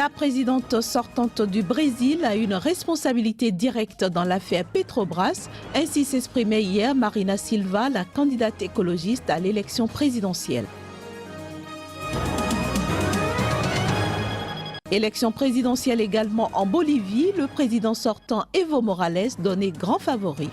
La présidente sortante du Brésil a une responsabilité directe dans l'affaire Petrobras. Ainsi s'exprimait hier Marina Silva, la candidate écologiste à l'élection présidentielle. Élection présidentielle également en Bolivie, le président sortant Evo Morales donné grand favori.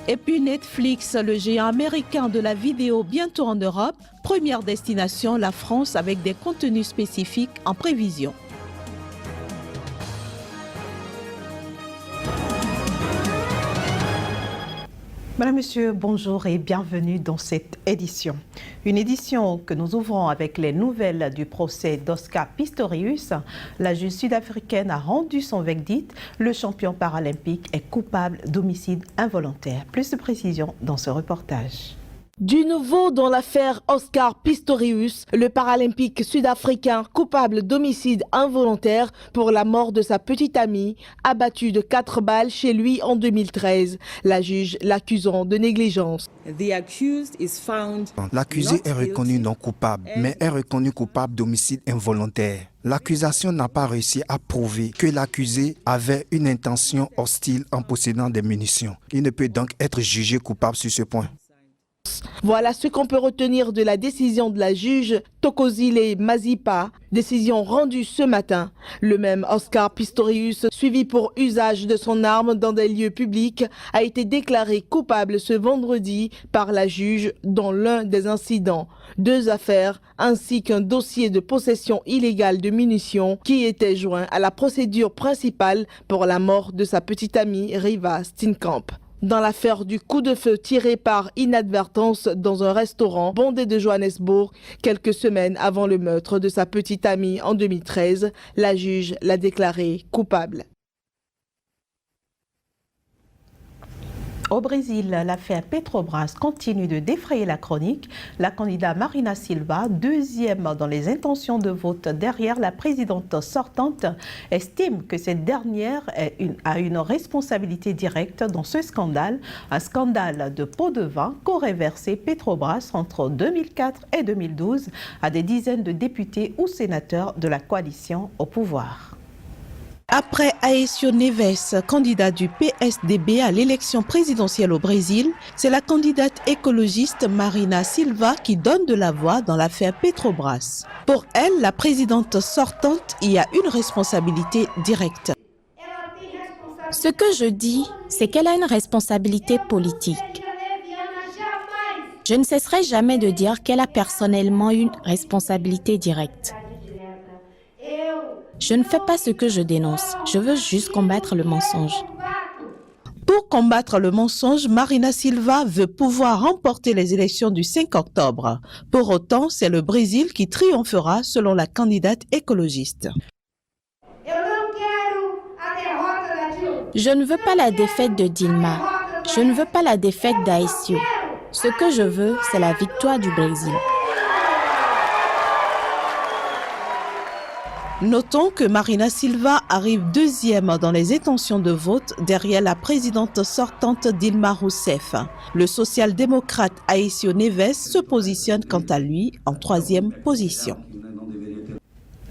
Et puis Netflix, le géant américain de la vidéo bientôt en Europe, première destination, la France avec des contenus spécifiques en prévision. Madame, Monsieur, bonjour et bienvenue dans cette édition. Une édition que nous ouvrons avec les nouvelles du procès d'Oscar Pistorius. La juge sud-africaine a rendu son verdict. Le champion paralympique est coupable d'homicide involontaire. Plus de précisions dans ce reportage. Du nouveau dans l'affaire Oscar Pistorius, le paralympique sud-africain coupable d'homicide involontaire pour la mort de sa petite amie, abattue de 4 balles chez lui en 2013. La juge l'accusant de négligence. L'accusé est reconnu non coupable, mais est reconnu coupable d'homicide involontaire. L'accusation n'a pas réussi à prouver que l'accusé avait une intention hostile en possédant des munitions. Il ne peut donc être jugé coupable sur ce point. Voilà ce qu'on peut retenir de la décision de la juge Thokozile Mazipa, décision rendue ce matin. Le même Oscar Pistorius, suivi pour usage de son arme dans des lieux publics, a été déclaré coupable ce vendredi par la juge dans l'un des incidents. 2 affaires ainsi qu'un dossier de possession illégale de munitions qui était joint à la procédure principale pour la mort de sa petite amie Riva Steenkamp. Dans l'affaire du coup de feu tiré par inadvertance dans un restaurant bondé de Johannesburg, quelques semaines avant le meurtre de sa petite amie en 2013, la juge l'a déclaré coupable. Au Brésil, l'affaire Petrobras continue de défrayer la chronique. La candidate Marina Silva, deuxième dans les intentions de vote derrière la présidente sortante, estime que cette dernière a une responsabilité directe dans ce scandale, un scandale de pots de vin qu'aurait versé Petrobras entre 2004 et 2012 à des dizaines de députés ou sénateurs de la coalition au pouvoir. Après Aécio Neves, candidat du PSDB à l'élection présidentielle au Brésil, c'est la candidate écologiste Marina Silva qui donne de la voix dans l'affaire Petrobras. Pour elle, la présidente sortante y a une responsabilité directe. Ce que je dis, c'est qu'elle a une responsabilité politique. Je ne cesserai jamais de dire qu'elle a personnellement une responsabilité directe. Je ne fais pas ce que je dénonce, je veux juste combattre le mensonge. Pour combattre le mensonge, Marina Silva veut pouvoir remporter les élections du 5 octobre. Pour autant, c'est le Brésil qui triomphera selon la candidate écologiste. Je ne veux pas la défaite de Dilma, je ne veux pas la défaite d'Aécio. Ce que je veux, c'est la victoire du Brésil. Notons que Marina Silva arrive deuxième dans les intentions de vote derrière la présidente sortante Dilma Rousseff. Le social-démocrate Aécio Neves se positionne quant à lui en 3e position.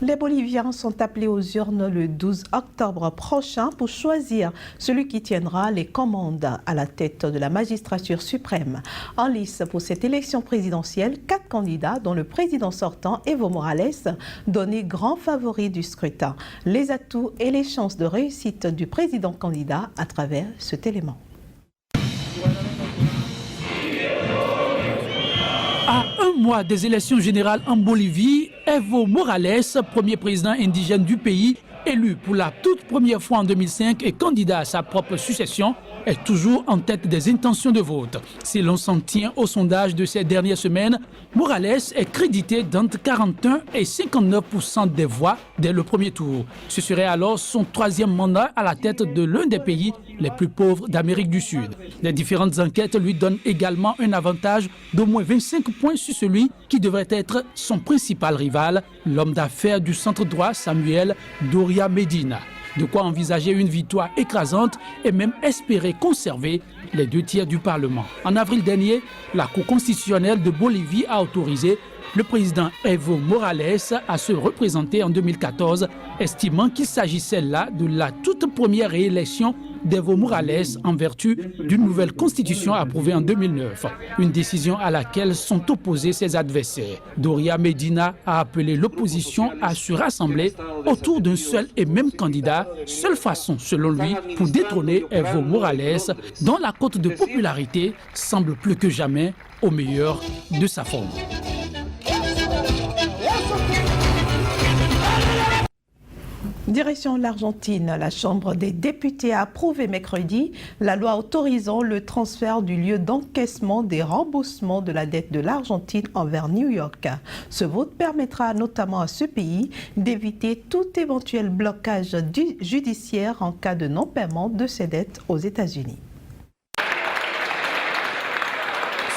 Les Boliviens sont appelés aux urnes le 12 octobre prochain pour choisir celui qui tiendra les commandes à la tête de la magistrature suprême. En lice pour cette élection présidentielle, 4 candidats dont le président sortant Evo Morales donné grand favori du scrutin. Les atouts et les chances de réussite du président candidat à travers cet élément. À un mois des élections générales en Bolivie, Evo Morales, premier président indigène du pays, élu pour la toute première fois en 2005 et candidat à sa propre succession, est toujours en tête des intentions de vote. Si l'on s'en tient au sondage de ces dernières semaines, Morales est crédité d'entre 41 et 59% des voix dès le premier tour. Ce serait alors son 3e mandat à la tête de l'un des pays les plus pauvres d'Amérique du Sud. Les différentes enquêtes lui donnent également un avantage d'au moins 25 points sur celui qui devrait être son principal rival, l'homme d'affaires du centre droit Samuel Doria Medina. De quoi envisager une victoire écrasante et même espérer conserver les 2/3 du Parlement. En avril dernier, la Cour constitutionnelle de Bolivie a autorisé le président Evo Morales à se représenter en 2014, estimant qu'il s'agissait là de la toute première réélection d'Evo Morales en vertu d'une nouvelle constitution approuvée en 2009. Une décision à laquelle sont opposés ses adversaires. Doria Medina a appelé l'opposition à se rassembler autour d'un seul et même candidat, seule façon selon lui pour détrôner Evo Morales, dont la cote de popularité semble plus que jamais au meilleur de sa forme. Direction l'Argentine, la Chambre des députés a approuvé mercredi la loi autorisant le transfert du lieu d'encaissement des remboursements de la dette de l'Argentine envers New York. Ce vote permettra notamment à ce pays d'éviter tout éventuel blocage judiciaire en cas de non-paiement de ses dettes aux États-Unis.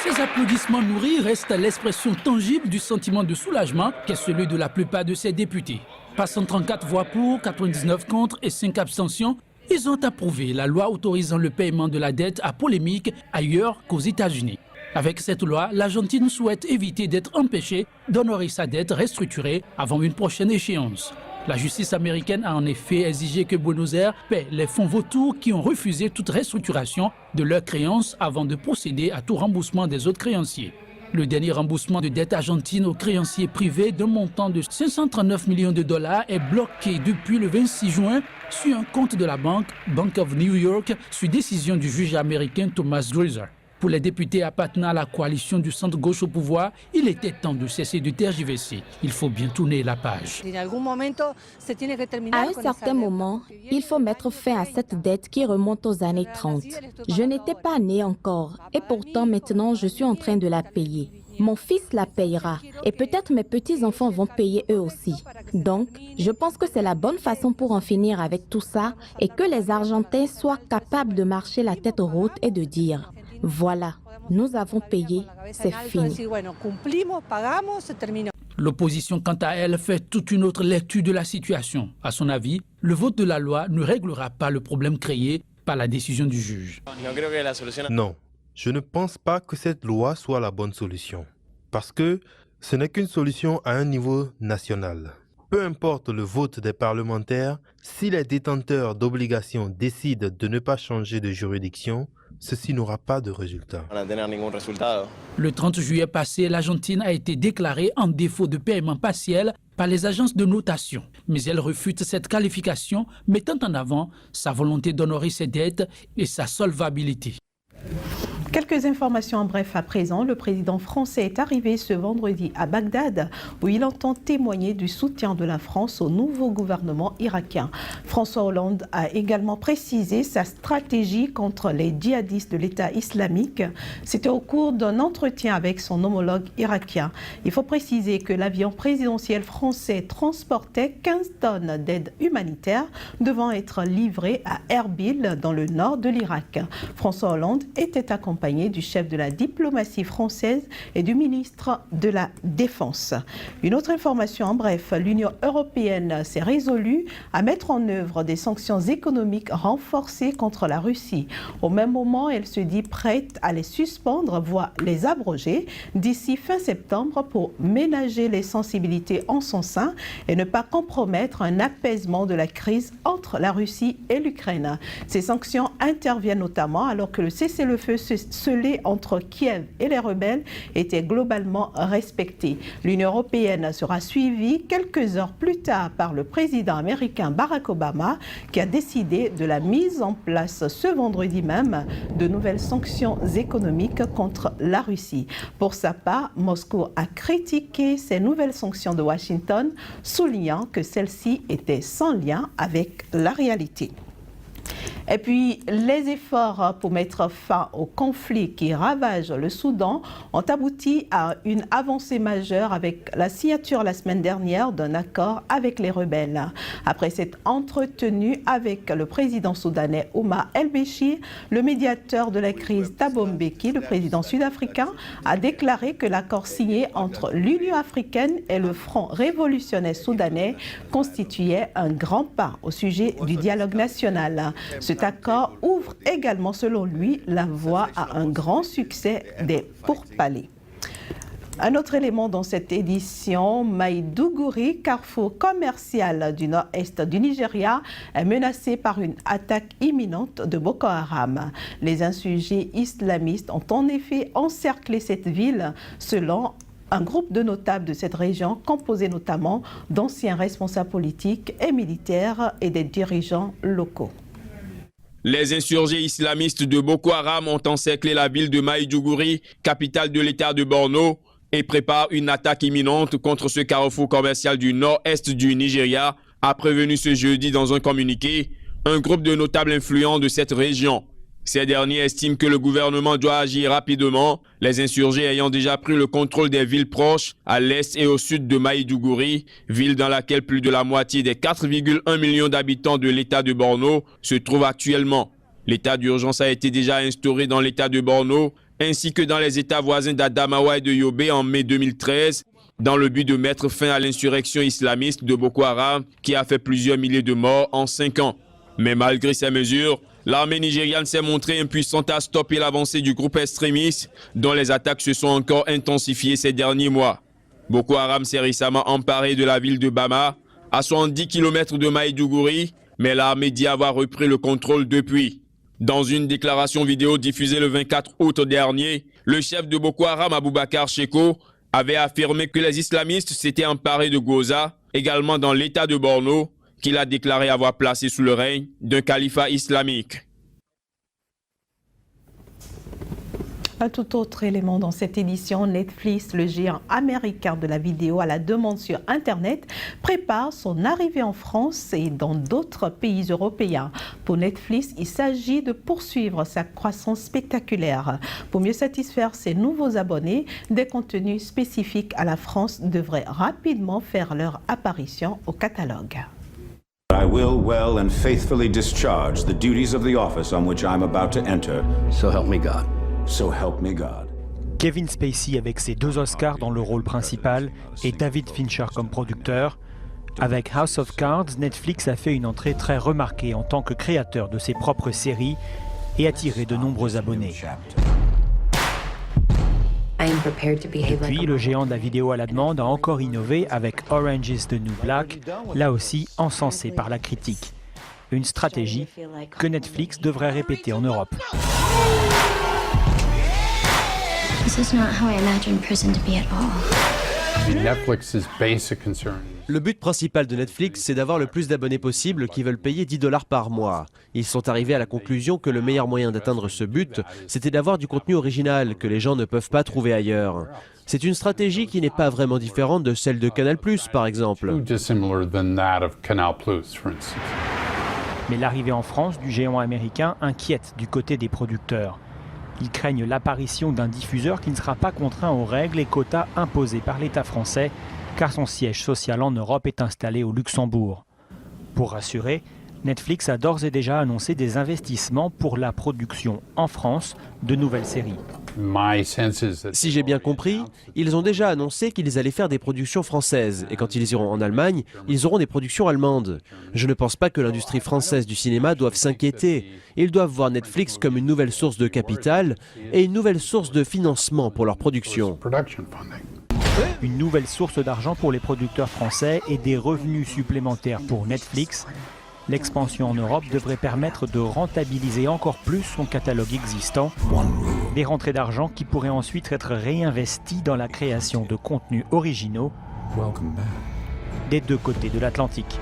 Ces applaudissements nourris restent l'expression tangible du sentiment de soulagement qu'est celui de la plupart de ces députés. Passant 34 voix pour, 99 contre et 5 abstentions, ils ont approuvé la loi autorisant le paiement de la dette à polémique ailleurs qu'aux États-Unis. Avec cette loi, l'Argentine souhaite éviter d'être empêchée d'honorer sa dette restructurée avant une prochaine échéance. La justice américaine a en effet exigé que Buenos Aires paie les fonds vautours qui ont refusé toute restructuration de leurs créances avant de procéder à tout remboursement des autres créanciers. Le dernier remboursement de dette argentine aux créanciers privés d'un montant de 539 millions de dollars est bloqué depuis le 26 juin sur un compte de la Bank of New York sur décision du juge américain Thomas Dreiser. Pour les députés appartenant à la coalition du centre-gauche au pouvoir, il était temps de cesser de tergiverser. Il faut bien tourner la page. À un certain moment, il faut mettre fin à cette dette qui remonte aux années 30. Je n'étais pas née encore et pourtant maintenant je suis en train de la payer. Mon fils la payera et peut-être mes petits-enfants vont payer eux aussi. Donc, je pense que c'est la bonne façon pour en finir avec tout ça et que les Argentins soient capables de marcher la tête haute et de dire « Voilà, nous avons payé, c'est fini ». L'opposition, quant à elle, fait toute une autre lecture de la situation. À son avis, le vote de la loi ne réglera pas le problème créé par la décision du juge. Non, je ne pense pas que cette loi soit la bonne solution. Parce que ce n'est qu'une solution à un niveau national. Peu importe le vote des parlementaires, si les détenteurs d'obligations décident de ne pas changer de juridiction, ceci n'aura pas de résultat. Le 30 juillet passé, l'Argentine a été déclarée en défaut de paiement partiel par les agences de notation. Mais elle refute cette qualification, mettant en avant sa volonté d'honorer ses dettes et sa solvabilité. Quelques informations en bref à présent. Le président français est arrivé ce vendredi à Bagdad où il entend témoigner du soutien de la France au nouveau gouvernement irakien. François Hollande a également précisé sa stratégie contre les djihadistes de l'État islamique. C'était au cours d'un entretien avec son homologue irakien. Il faut préciser que l'avion présidentiel français transportait 15 tonnes d'aide humanitaire devant être livré à Erbil dans le nord de l'Irak. François Hollande était accompagné du chef de la diplomatie française et du ministre de la Défense. Une autre information en bref, l'Union européenne s'est résolue à mettre en œuvre des sanctions économiques renforcées contre la Russie. Au même moment, elle se dit prête à les suspendre, voire les abroger d'ici fin septembre pour ménager les sensibilités en son sein et ne pas compromettre un apaisement de la crise entre la Russie et l'Ukraine. Ces sanctions interviennent notamment alors que le cessez-le-feu scellé entre Kiev et les rebelles était globalement respecté. L'Union européenne sera suivie quelques heures plus tard par le président américain Barack Obama qui a décidé de la mise en place ce vendredi même de nouvelles sanctions économiques contre la Russie. Pour sa part, Moscou a critiqué ces nouvelles sanctions de Washington, soulignant que celles-ci étaient sans lien avec la réalité. Et puis, les efforts pour mettre fin au conflit qui ravage le Soudan ont abouti à une avancée majeure avec la signature la semaine dernière d'un accord avec les rebelles. Après s'être entretenu avec le président soudanais Omar el-Béchir, le médiateur de la crise Thabo Mbeki, le président sud-africain, a déclaré que l'accord signé entre l'Union africaine et le Front révolutionnaire soudanais constituait un grand pas au sujet du dialogue national. Cet accord ouvre également, selon lui, la voie à un grand succès des pourparlers. Un autre élément dans cette édition, Maïdougouri, carrefour commercial du nord-est du Nigeria, est menacé par une attaque imminente de Boko Haram. Les insurgés islamistes ont en effet encerclé cette ville, selon un groupe de notables de cette région, composé notamment d'anciens responsables politiques et militaires et des dirigeants locaux. Les insurgés islamistes de Boko Haram ont encerclé la ville de Maïdougouri, capitale de l'état de Borno, et préparent une attaque imminente contre ce carrefour commercial du nord-est du Nigeria, a prévenu ce jeudi dans un communiqué un groupe de notables influents de cette région. Ces derniers estiment que le gouvernement doit agir rapidement, les insurgés ayant déjà pris le contrôle des villes proches à l'est et au sud de Maïdougouri, ville dans laquelle plus de la moitié des 4,1 millions d'habitants de l'état de Borno se trouvent actuellement. L'état d'urgence a été déjà instauré dans l'état de Borno, ainsi que dans les états voisins d'Adamawa et de Yobe en mai 2013, dans le but de mettre fin à l'insurrection islamiste de Boko Haram qui a fait plusieurs milliers de morts en 5 ans. Mais malgré ces mesures, l'armée nigériane s'est montrée impuissante à stopper l'avancée du groupe extrémiste, dont les attaques se sont encore intensifiées ces derniers mois. Boko Haram s'est récemment emparé de la ville de Bama, à 70 km de Maïdougouri, mais l'armée dit avoir repris le contrôle depuis. Dans une déclaration vidéo diffusée le 24 août dernier, le chef de Boko Haram, Aboubakar Sheko, avait affirmé que les islamistes s'étaient emparés de Goza, également dans l'état de Borno, qu'il a déclaré avoir placé sous le règne d'un califat islamique. Un tout autre élément dans cette édition, Netflix, le géant américain de la vidéo à la demande sur Internet, prépare son arrivée en France et dans d'autres pays européens. Pour Netflix, il s'agit de poursuivre sa croissance spectaculaire. Pour mieux satisfaire ses nouveaux abonnés, des contenus spécifiques à la France devraient rapidement faire leur apparition au catalogue. I will well and faithfully discharge the duties of the office on which I am about to enter. So help me God. So help me God. Kevin Spacey avec ses 2 Oscars dans le rôle principal et David Fincher comme producteur. Avec House of Cards, Netflix a fait une entrée très remarquée en tant que créateur de ses propres séries et attiré de nombreux abonnés. Depuis, le géant de la vidéo à la demande a encore innové avec Orange is the New Black, là aussi encensé par la critique. Une stratégie que Netflix devrait répéter en Europe. Le but principal de Netflix, c'est d'avoir le plus d'abonnés possible qui veulent payer $10 par mois. Ils sont arrivés à la conclusion que le meilleur moyen d'atteindre ce but, c'était d'avoir du contenu original que les gens ne peuvent pas trouver ailleurs. C'est une stratégie qui n'est pas vraiment différente de celle de Canal+, par exemple. Mais l'arrivée en France du géant américain inquiète du côté des producteurs. Ils craignent l'apparition d'un diffuseur qui ne sera pas contraint aux règles et quotas imposés par l'État français, car son siège social en Europe est installé au Luxembourg. Pour rassurer, Netflix a d'ores et déjà annoncé des investissements pour la production en France de nouvelles séries. Si j'ai bien compris, ils ont déjà annoncé qu'ils allaient faire des productions françaises et quand ils iront en Allemagne, ils auront des productions allemandes. Je ne pense pas que l'industrie française du cinéma doive s'inquiéter. Ils doivent voir Netflix comme une nouvelle source de capital et une nouvelle source de financement pour leur production. Une nouvelle source d'argent pour les producteurs français et des revenus supplémentaires pour Netflix. L'expansion en Europe devrait permettre de rentabiliser encore plus son catalogue existant. Des rentrées d'argent qui pourraient ensuite être réinvesties dans la création de contenus originaux des 2 côtés de l'Atlantique.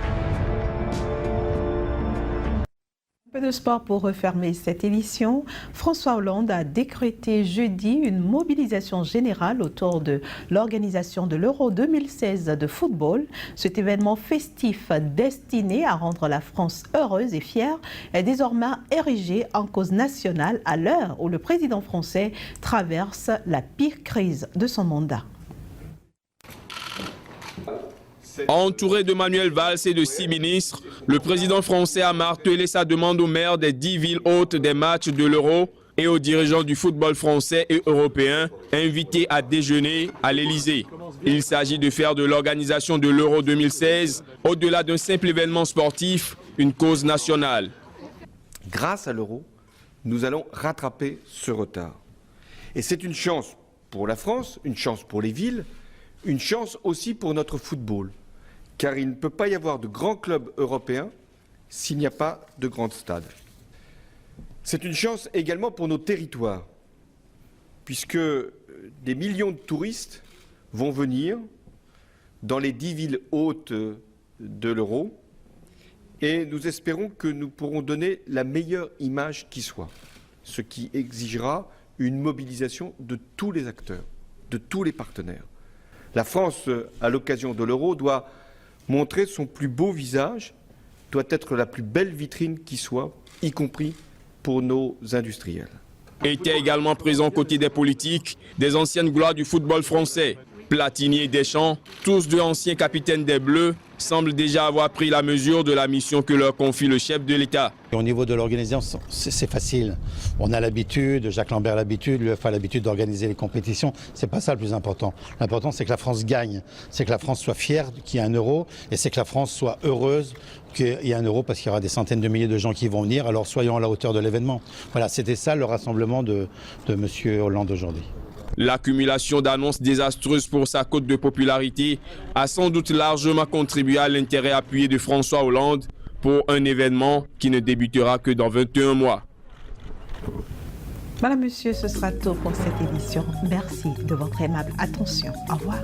Peu de sport pour refermer cette édition. François Hollande a décrété jeudi une mobilisation générale autour de l'organisation de l'Euro 2016 de football. Cet événement festif destiné à rendre la France heureuse et fière est désormais érigé en cause nationale à l'heure où le président français traverse la pire crise de son mandat. Entouré de Manuel Valls et de 6 ministres, le président français a martelé sa demande aux maires des 10 villes hôtes des matchs de l'Euro et aux dirigeants du football français et européen invités à déjeuner à l'Élysée. Il s'agit de faire de l'organisation de l'Euro 2016, au-delà d'un simple événement sportif, une cause nationale. Grâce à l'Euro, nous allons rattraper ce retard. Et c'est une chance pour la France, une chance pour les villes, une chance aussi pour notre football. Car il ne peut pas y avoir de grands clubs européens s'il n'y a pas de grands stades. C'est une chance également pour nos territoires, puisque des millions de touristes vont venir dans les 10 villes hôtes de l'Euro, et nous espérons que nous pourrons donner la meilleure image qui soit, ce qui exigera une mobilisation de tous les acteurs, de tous les partenaires. La France, à l'occasion de l'Euro, doit montrer son plus beau visage, doit être la plus belle vitrine qui soit, y compris pour nos industriels. Étaient également présents aux côtés des politiques, des anciennes gloires du football français. Platini et Deschamps, tous deux anciens capitaines des Bleus, semblent déjà avoir pris la mesure de la mission que leur confie le chef de l'État. Au niveau de l'organisation, c'est facile. On a l'habitude, Jacques Lambert a l'habitude, l'UEFA a l'habitude d'organiser les compétitions. C'est pas ça le plus important. L'important, c'est que la France gagne. C'est que la France soit fière qu'il y ait un euro et c'est que la France soit heureuse qu'il y ait un euro parce qu'il y aura des centaines de milliers de gens qui vont venir. Alors soyons à la hauteur de l'événement. Voilà, c'était ça le rassemblement de M. Hollande aujourd'hui. L'accumulation d'annonces désastreuses pour sa cote de popularité a sans doute largement contribué à l'intérêt appuyé de François Hollande pour un événement qui ne débutera que dans 21 mois. Madame, Monsieur, ce sera tout pour cette édition. Merci de votre aimable attention. Au revoir.